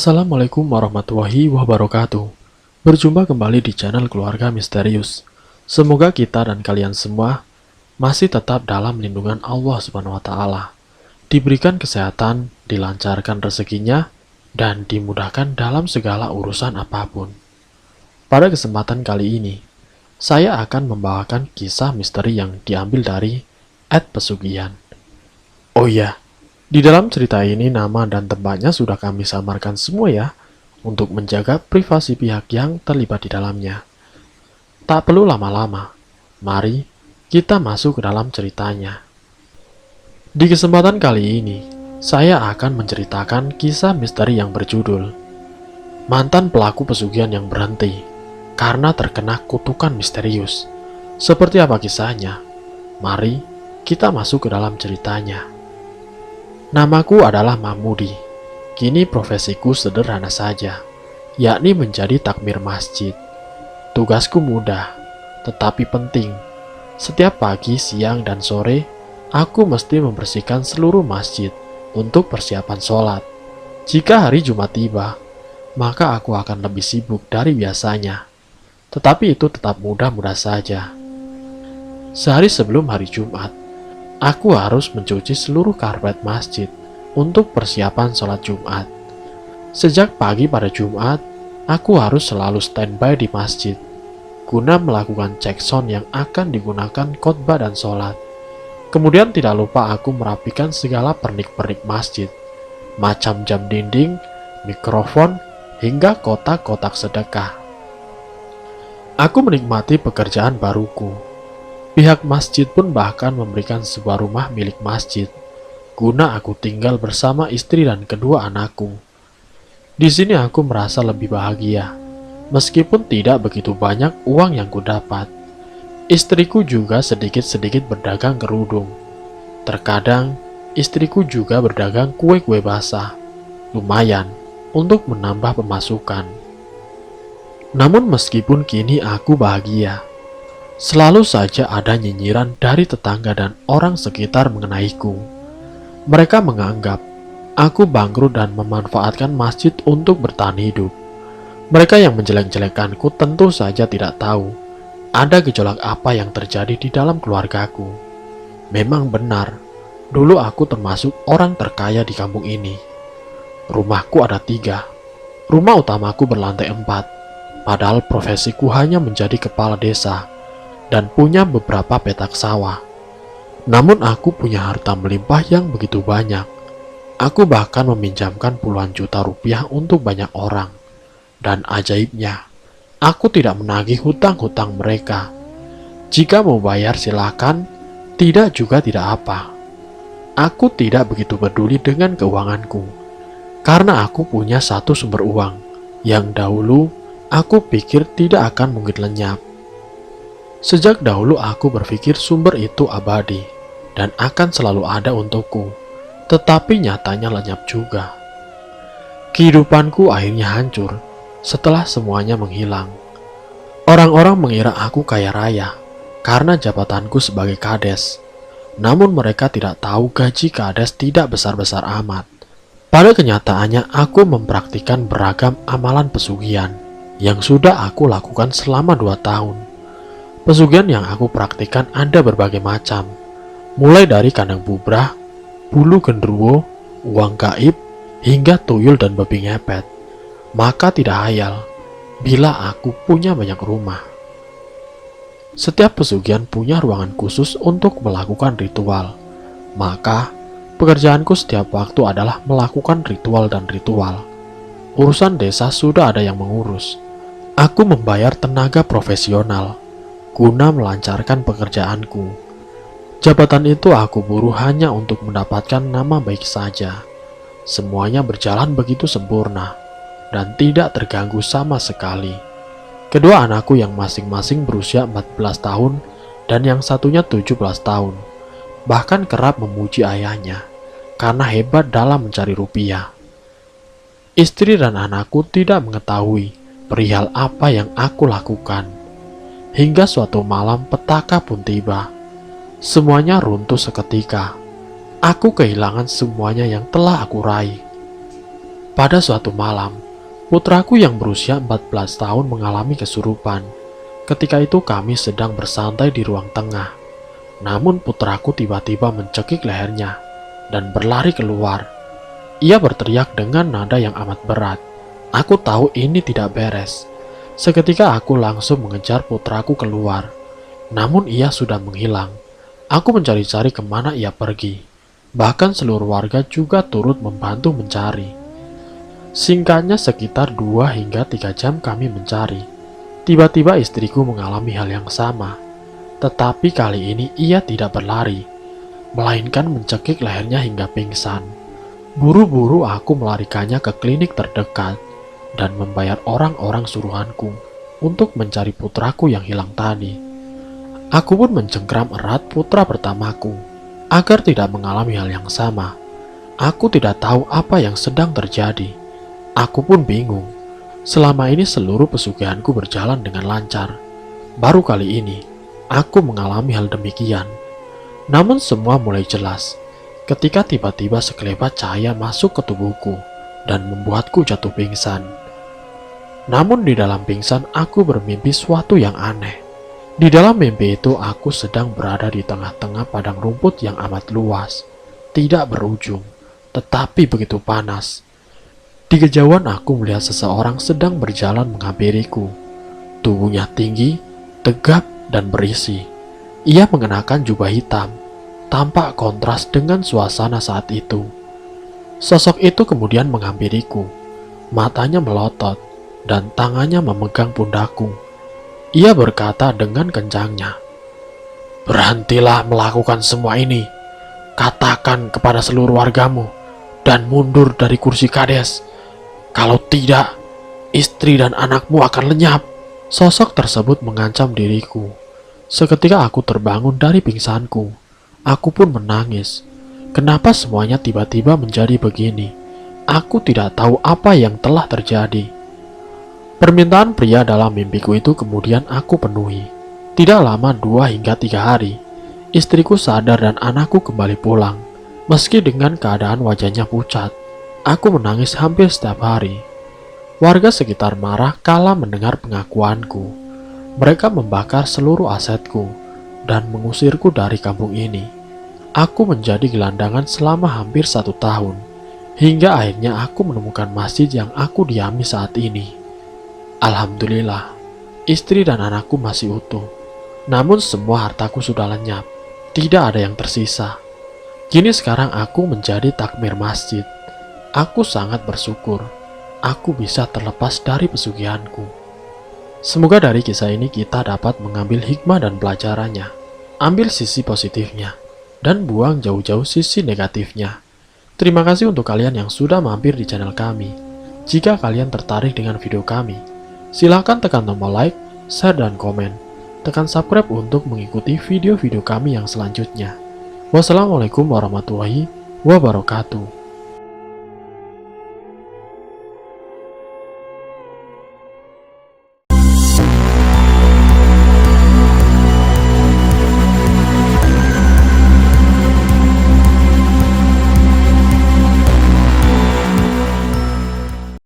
Assalamualaikum warahmatullahi wabarakatuh. Berjumpa kembali di channel Keluarga Misterius. Semoga kita dan kalian semua masih tetap dalam lindungan Allah Subhanahu wa taala. Diberikan kesehatan, dilancarkan rezekinya, dan dimudahkan dalam segala urusan apapun. Pada kesempatan kali ini, saya akan membawakan kisah misteri yang diambil dari @pesugihan. Oh iya, di dalam cerita ini nama dan tempatnya sudah kami samarkan semua ya, untuk menjaga privasi pihak yang terlibat di dalamnya. Tak perlu lama-lama, mari kita masuk ke dalam ceritanya. Di kesempatan kali ini, saya akan menceritakan kisah misteri yang berjudul Mantan Pelaku Pesugihan yang Berhenti karena terkena kutukan misterius. Seperti apa kisahnya? Mari kita masuk ke dalam ceritanya. Namaku adalah Mahmudi. Kini profesiku sederhana saja, yakni menjadi takmir masjid. Tugasku mudah, tetapi penting. Setiap pagi, siang, dan sore, aku mesti membersihkan seluruh masjid untuk persiapan sholat. Jika hari Jumat tiba, maka aku akan lebih sibuk dari biasanya. Tetapi itu tetap mudah-mudah saja. Sehari sebelum hari Jumat, aku harus mencuci seluruh karpet masjid untuk persiapan sholat Jumat. Sejak pagi pada Jumat, aku harus selalu standby di masjid, guna melakukan cek sound yang akan digunakan khotbah dan sholat. Kemudian tidak lupa aku merapikan segala pernik-pernik masjid, macam jam dinding, mikrofon, hingga kotak-kotak sedekah. Aku menikmati pekerjaan baruku. Pihak masjid pun bahkan memberikan sebuah rumah milik masjid, guna aku tinggal bersama istri dan kedua anakku. Di sini aku merasa lebih bahagia, meskipun tidak begitu banyak uang yang kudapat. Istriku juga sedikit-sedikit berdagang kerudung. Terkadang, istriku juga berdagang kue-kue basah, lumayan untuk menambah pemasukan. Namun meskipun kini aku bahagia, selalu saja ada nyinyiran dari tetangga dan orang sekitar mengenaiku. Mereka menganggap aku bangkrut dan memanfaatkan masjid untuk bertahan hidup. Mereka yang menjelek-jelekanku tentu saja tidak tahu ada gejolak apa yang terjadi di dalam keluargaku. Memang benar, dulu aku termasuk orang terkaya di kampung ini. Rumahku ada 3. Rumah utamaku berlantai 4, padahal profesiku hanya menjadi kepala desa dan punya beberapa petak sawah. Namun aku punya harta melimpah yang begitu banyak. Aku bahkan meminjamkan puluhan juta rupiah untuk banyak orang. Dan ajaibnya, aku tidak menagih hutang-hutang mereka. Jika mau bayar silakan, tidak juga tidak apa. Aku tidak begitu peduli dengan keuanganku, karena aku punya satu sumber uang yang dahulu aku pikir tidak akan mungkin lenyap. Sejak dahulu aku berpikir sumber itu abadi dan akan selalu ada untukku, tetapi nyatanya lenyap juga. Kehidupanku akhirnya hancur setelah semuanya menghilang. Orang-orang mengira aku kaya raya karena jabatanku sebagai kades. Namun mereka tidak tahu gaji kades tidak besar-besar amat. Pada kenyataannya aku mempraktikkan beragam amalan pesugihan yang sudah aku lakukan selama 2 tahun. Pesugihan yang aku praktikkan ada berbagai macam, mulai dari kandang bubrah, bulu genderuwo, uang gaib, hingga tuyul dan babi ngepet. Maka tidak hayal bila aku punya banyak rumah. Setiap pesugihan punya ruangan khusus untuk melakukan ritual. Maka pekerjaanku setiap waktu adalah melakukan ritual dan ritual. Urusan desa sudah ada yang mengurus. Aku membayar tenaga profesional guna melancarkan pekerjaanku. Jabatan itu aku buru hanya untuk mendapatkan nama baik saja. Semuanya berjalan begitu sempurna dan tidak terganggu sama sekali. Kedua anakku yang masing-masing berusia 14 tahun dan yang satunya 17 tahun, bahkan kerap memuji ayahnya karena hebat dalam mencari rupiah. Istri dan anakku tidak mengetahui perihal apa yang aku lakukan. Hingga suatu malam petaka pun tiba. Semuanya runtuh seketika. Aku kehilangan semuanya yang telah aku raih. Pada suatu malam, putraku yang berusia 14 tahun mengalami kesurupan. Ketika itu kami sedang bersantai di ruang tengah. Namun putraku tiba-tiba mencekik lehernya dan berlari keluar. Ia berteriak dengan nada yang amat berat. Aku tahu ini tidak beres. Seketika aku langsung mengejar putraku keluar. Namun ia sudah menghilang. Aku mencari-cari kemana ia pergi. Bahkan seluruh warga juga turut membantu mencari. Singkatnya sekitar 2 hingga 3 jam kami mencari. Tiba-tiba istriku mengalami hal yang sama. Tetapi kali ini ia tidak berlari, melainkan mencekik lehernya hingga pingsan. Buru-buru aku melarikannya ke klinik terdekat dan membayar orang-orang suruhanku untuk mencari putraku yang hilang tadi. Aku pun mencengkram erat putra pertamaku agar tidak mengalami hal yang sama. Aku tidak tahu apa yang sedang terjadi. Aku pun bingung. Selama ini seluruh pesugihanku berjalan dengan lancar. Baru kali ini, aku mengalami hal demikian. Namun semua mulai jelas ketika tiba-tiba sekelebat cahaya masuk ke tubuhku dan membuatku jatuh pingsan. Namun di dalam pingsan aku bermimpi suatu yang aneh. Di dalam mimpi itu aku sedang berada di tengah-tengah padang rumput yang amat luas. Tidak berujung, tetapi begitu panas. Di kejauhan aku melihat seseorang sedang berjalan menghampiriku. Tubuhnya tinggi, tegap, dan berisi. Ia mengenakan jubah hitam, tampak kontras dengan suasana saat itu. Sosok itu kemudian menghampiriku. Matanya melotot, dan tangannya memegang pundakku. Ia berkata dengan kencangnya, "Berhentilah melakukan semua ini. Katakan kepada seluruh wargamu, dan mundur dari kursi kades. Kalau tidak, istri dan anakmu akan lenyap." Sosok tersebut mengancam diriku. Seketika aku terbangun dari pingsanku. Aku pun menangis. Kenapa semuanya tiba-tiba menjadi begini? Aku tidak tahu apa yang telah terjadi. Permintaan pria dalam mimpiku itu kemudian aku penuhi. Tidak lama 2 hingga 3 hari, istriku sadar dan anakku kembali pulang. Meski dengan keadaan wajahnya pucat, aku menangis hampir setiap hari. Warga sekitar marah kala mendengar pengakuanku. Mereka membakar seluruh asetku dan mengusirku dari kampung ini. Aku menjadi gelandangan selama hampir 1 tahun, hingga akhirnya aku menemukan masjid yang aku diami saat ini. Alhamdulillah, istri dan anakku masih utuh. Namun semua hartaku sudah lenyap, tidak ada yang tersisa. Kini sekarang aku menjadi takmir masjid. Aku sangat bersyukur aku bisa terlepas dari pesugihanku. Semoga dari kisah ini kita dapat mengambil hikmah dan pelajarannya. Ambil sisi positifnya, dan buang jauh-jauh sisi negatifnya. Terima kasih untuk kalian yang sudah mampir di channel kami. Jika kalian tertarik dengan video kami, silakan tekan tombol like, share, dan komen. Tekan subscribe untuk mengikuti video-video kami yang selanjutnya. Wassalamualaikum warahmatullahi wabarakatuh.